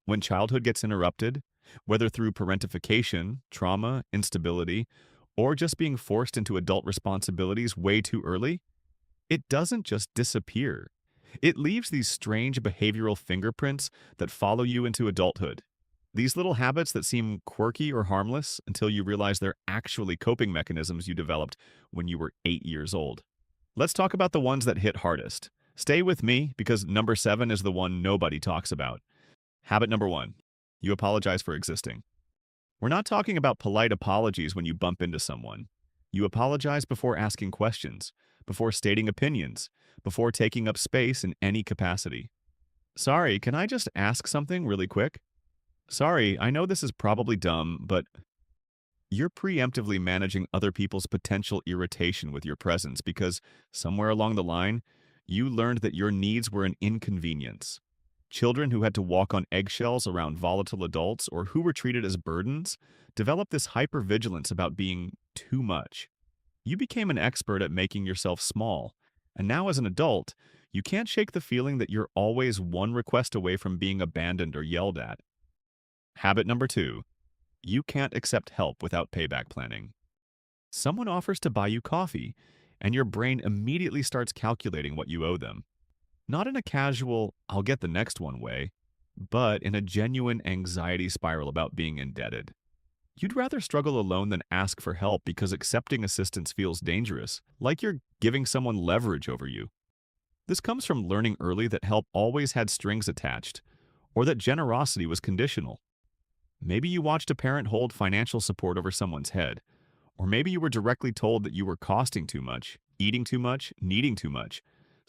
When childhood gets interrupted, whether through parentification, trauma, instability, or just being forced into adult responsibilities way too early, it doesn't just disappear. It leaves these strange behavioral fingerprints that follow you into adulthood. These little habits that seem quirky or harmless until you realize they're actually coping mechanisms you developed when you were 8 years old. Let's talk about the ones that hit hardest. Stay with me because number 7 is the one nobody talks about. Habit number 1. You apologize for existing. We're not talking about polite apologies when you bump into someone. You apologize before asking questions, before stating opinions, before taking up space in any capacity. Sorry, can I just ask something really quick? Sorry, I know this is probably dumb, but you're preemptively managing other people's potential irritation with your presence because somewhere along the line, you learned that your needs were an inconvenience. Children who had to walk on eggshells around volatile adults or who were treated as burdens developed this hypervigilance about being too much. You became an expert at making yourself small, and now as an adult, you can't shake the feeling that you're always one request away from being abandoned or yelled at. Habit number 2. You can't accept help without payback planning. Someone offers to buy you coffee, and your brain immediately starts calculating what you owe them. Not in a casual, I'll get the next one way, but in a genuine anxiety spiral about being indebted. You'd rather struggle alone than ask for help because accepting assistance feels dangerous, like you're giving someone leverage over you. This comes from learning early that help always had strings attached, or that generosity was conditional. Maybe you watched a parent hold financial support over someone's head, or maybe you were directly told that you were costing too much, eating too much, needing too much.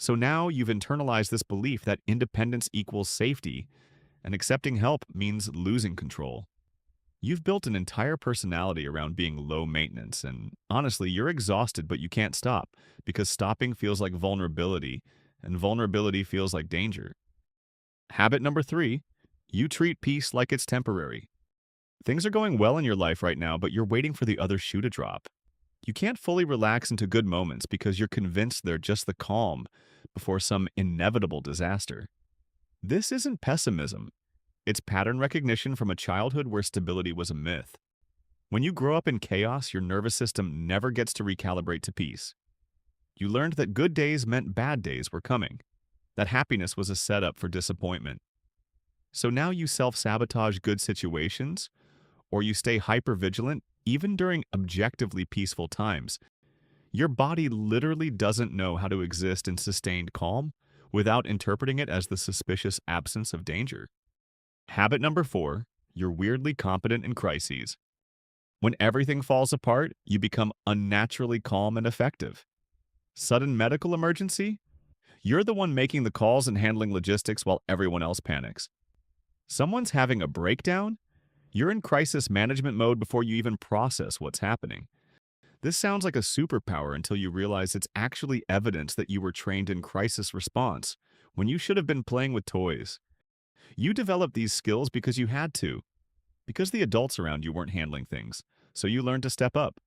So now you've internalized this belief that independence equals safety, and accepting help means losing control. You've built an entire personality around being low maintenance, and honestly, you're exhausted, but you can't stop because stopping feels like vulnerability, and vulnerability feels like danger. Habit number 3. You treat peace like it's temporary. Things are going well in your life right now, but you're waiting for the other shoe to drop. You can't fully relax into good moments because you're convinced they're just the calm before some inevitable disaster. This isn't pessimism. It's pattern recognition from a childhood where stability was a myth. When you grow up in chaos, your nervous system never gets to recalibrate to peace. You learned that good days meant bad days were coming, that happiness was a setup for disappointment. So now you self-sabotage good situations, or you stay hypervigilant even during objectively peaceful times. Your body literally doesn't know how to exist in sustained calm without interpreting it as the suspicious absence of danger. Habit number 4, you're weirdly competent in crises. When everything falls apart, you become unnaturally calm and effective. Sudden medical emergency? You're the one making the calls and handling logistics while everyone else panics. Someone's having a breakdown? You're in crisis management mode before you even process what's happening. This sounds like a superpower until you realize it's actually evidence that you were trained in crisis response when you should have been playing with toys. You developed these skills because you had to, because the adults around you weren't handling things, so you learned to step up.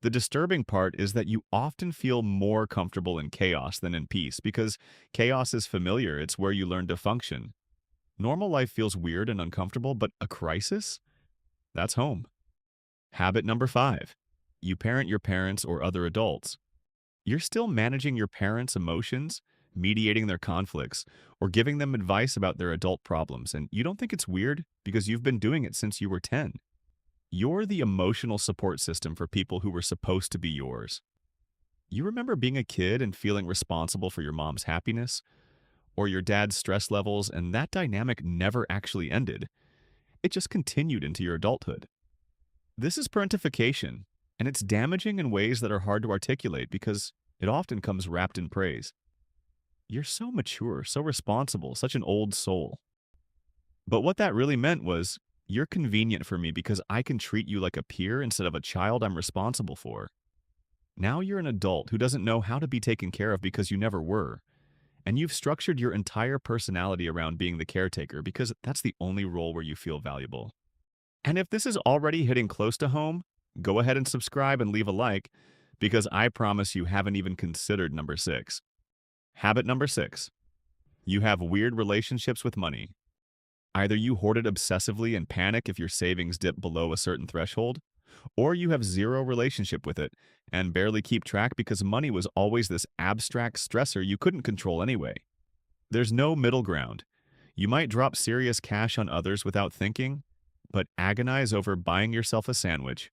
The disturbing part is that you often feel more comfortable in chaos than in peace because chaos is familiar, it's where you learn to function. Normal life feels weird and uncomfortable, but a crisis? That's home. Habit number 5. You parent your parents or other adults. You're still managing your parents' emotions, mediating their conflicts, or giving them advice about their adult problems, and you don't think it's weird because you've been doing it since you were 10. You're the emotional support system for people who were supposed to be yours. You remember being a kid and feeling responsible for your mom's happiness or your dad's stress levels, and that dynamic never actually ended. It just continued into your adulthood. This is parentification, and it's damaging in ways that are hard to articulate because it often comes wrapped in praise. You're so mature, so responsible, such an old soul. But what that really meant was, you're convenient for me because I can treat you like a peer instead of a child I'm responsible for. Now you're an adult who doesn't know how to be taken care of because you never were. And you've structured your entire personality around being the caretaker because that's the only role where you feel valuable. And if this is already hitting close to home, go ahead and subscribe and leave a like because I promise you haven't even considered number 6. Habit number 6. You have weird relationships with money. Either you hoard it obsessively and panic if your savings dip below a certain threshold, or you have zero relationship with it and barely keep track because money was always this abstract stressor you couldn't control anyway. There's no middle ground. You might drop serious cash on others without thinking, but agonize over buying yourself a sandwich.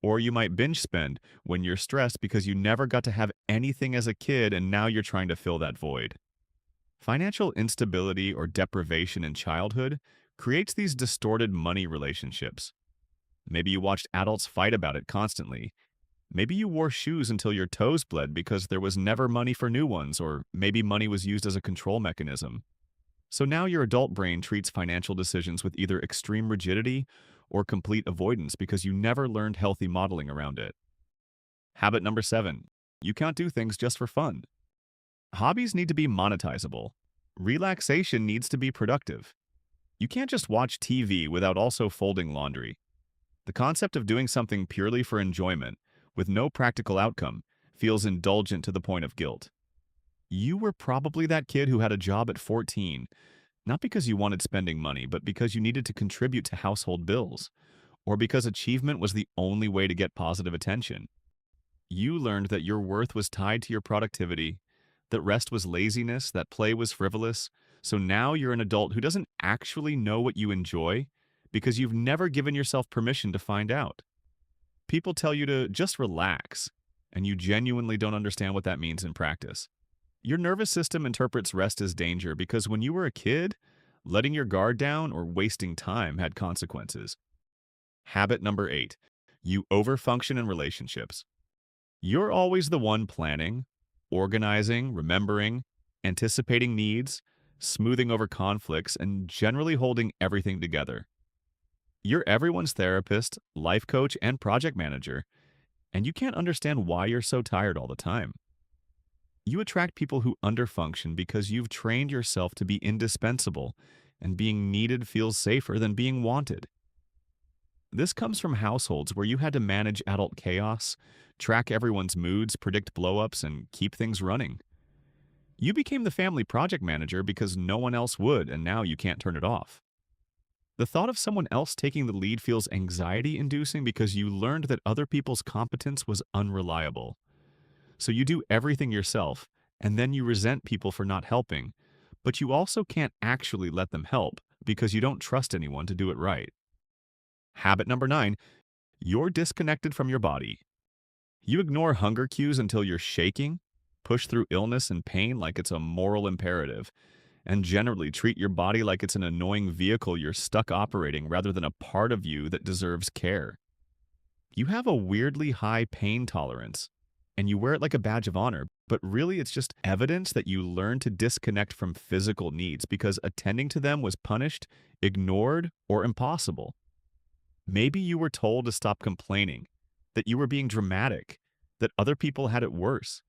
Or you might binge spend when you're stressed because you never got to have anything as a kid and now you're trying to fill that void. Financial instability or deprivation in childhood creates these distorted money relationships. Maybe you watched adults fight about it constantly. Maybe you wore shoes until your toes bled because there was never money for new ones, or maybe money was used as a control mechanism. So now your adult brain treats financial decisions with either extreme rigidity or complete avoidance because you never learned healthy modeling around it. Habit number 7. You can't do things just for fun. Hobbies need to be monetizable. Relaxation needs to be productive. You can't just watch TV without also folding laundry. The concept of doing something purely for enjoyment, with no practical outcome, feels indulgent to the point of guilt. You were probably that kid who had a job at 14, not because you wanted spending money, but because you needed to contribute to household bills, or because achievement was the only way to get positive attention. You learned that your worth was tied to your productivity, that rest was laziness, that play was frivolous, so now you're an adult who doesn't actually know what you enjoy because you've never given yourself permission to find out. People tell you to just relax, and you genuinely don't understand what that means in practice. Your nervous system interprets rest as danger because when you were a kid, letting your guard down or wasting time had consequences. Habit number 8. You overfunction in relationships. You're always the one planning, organizing, remembering, anticipating needs, smoothing over conflicts, and generally holding everything together. You're everyone's therapist, life coach, and project manager, and you can't understand why you're so tired all the time. You attract people who underfunction because you've trained yourself to be indispensable, and being needed feels safer than being wanted. This comes from households where you had to manage adult chaos, track everyone's moods, predict blowups, and keep things running. You became the family project manager because no one else would, and now you can't turn it off. The thought of someone else taking the lead feels anxiety-inducing because you learned that other people's competence was unreliable. So you do everything yourself, and then you resent people for not helping, but you also can't actually let them help because you don't trust anyone to do it right. Habit number 9. You're disconnected from your body. You ignore hunger cues until you're shaking, push through illness and pain like it's a moral imperative, and generally treat your body like it's an annoying vehicle you're stuck operating rather than a part of you that deserves care. You have a weirdly high pain tolerance, and you wear it like a badge of honor, but really it's just evidence that you learned to disconnect from physical needs because attending to them was punished, ignored, or impossible. Maybe you were told to stop complaining, that you were being dramatic, that other people had it worse.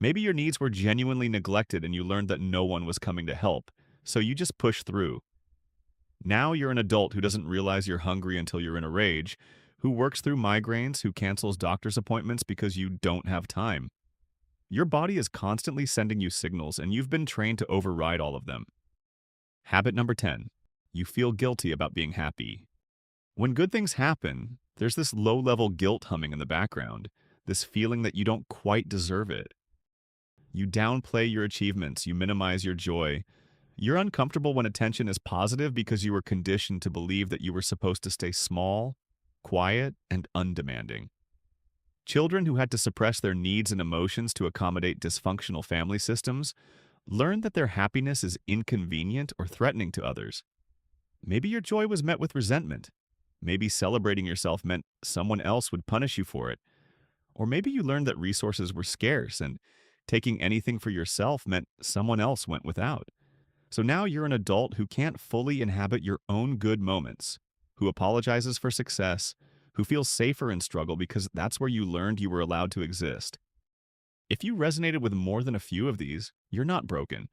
Maybe your needs were genuinely neglected and you learned that no one was coming to help, so you just pushed through. Now you're an adult who doesn't realize you're hungry until you're in a rage, who works through migraines, who cancels doctor's appointments because you don't have time. Your body is constantly sending you signals, and you've been trained to override all of them. Habit number 10. You feel guilty about being happy. When good things happen, there's this low-level guilt humming in the background, this feeling that you don't quite deserve it. You downplay your achievements, you minimize your joy. You're uncomfortable when attention is positive because you were conditioned to believe that you were supposed to stay small, quiet, and undemanding. Children who had to suppress their needs and emotions to accommodate dysfunctional family systems learn that their happiness is inconvenient or threatening to others. Maybe your joy was met with resentment. Maybe celebrating yourself meant someone else would punish you for it. Or maybe you learned that resources were scarce and taking anything for yourself meant someone else went without. So now you're an adult who can't fully inhabit your own good moments, who apologizes for success, who feels safer in struggle because that's where you learned you were allowed to exist. If you resonated with more than a few of these, you're not broken.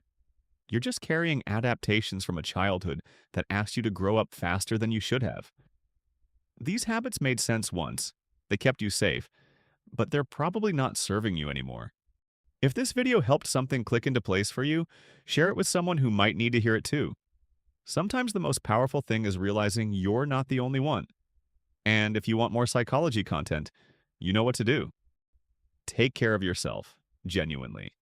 You're just carrying adaptations from a childhood that asked you to grow up faster than you should have. These habits made sense once. They kept you safe, but they're probably not serving you anymore. If this video helped something click into place for you, share it with someone who might need to hear it too. Sometimes the most powerful thing is realizing you're not the only one. And if you want more psychology content, you know what to do. Take care of yourself, genuinely.